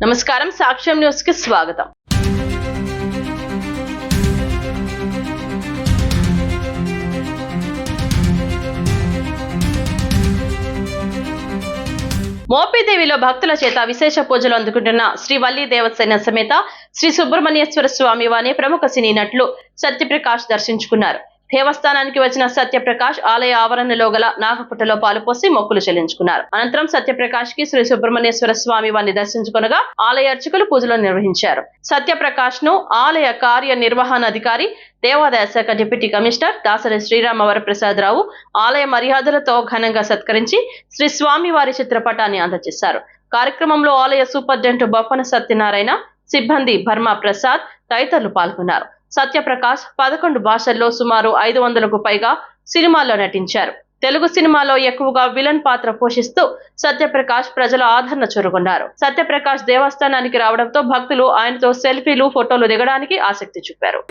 నమస్కారం, సాక్ష్యం న్యూస్ కి స్వాగతం. మోపిదేవిలో భక్తుల చేత విశేష పూజలు అందుకుంటున్న శ్రీ వల్లి దేవసేన సమేత శ్రీ సుబ్రహ్మణ్యేశ్వర స్వామి వారిని ప్రముఖ సినీ నటులు సత్యప్రకాష్ దర్శించుకున్నారు. దేవస్థానానికి వచ్చిన సత్యప్రకాష్ ఆలయ ఆవరణలో గల నాగపుట్టలో పాలుపోసి మొక్కులు చెల్లించుకున్నారు. అనంతరం సత్యప్రకాష్ కి శ్రీ సుబ్రహ్మణ్యేశ్వర స్వామి వారిని దర్శించుకునగా ఆలయ అర్చకులు పూజలు నిర్వహించారు. సత్యప్రకాష్ ను ఆలయ కార్యనిర్వహణాధికారి, దేవాదాయ శాఖ డిప్యూటీ కమిషనర్ దాసరి శ్రీరామ వరప్రసాదరావు ఆలయ మర్యాదలతో ఘనంగా సత్కరించి శ్రీ స్వామి వారి చిత్రపటాన్ని అందజేశారు. కార్యక్రమంలో ఆలయ సూపరింటెండెంట్ బొప్పన సత్యనారాయణ, సిబ్బంది భర్మా ప్రసాద్ తదితరులు పాల్గొన్నారు. సత్యప్రకాష్ 11 భాషల్లో సుమారు 500కు పైగా సినిమాల్లో నటించారు. తెలుగు సినిమాలో ఎక్కువగా విలన్ పాత్ర పోషిస్తూ సత్యప్రకాష్ ప్రజల ఆదరణ చూరగొన్నారు. సత్యప్రకాష్ దేవస్థానానికి రావడంతో భక్తులు ఆయనతో సెల్ఫీలు, ఫోటోలు దిగడానికి ఆసక్తి చూపారు.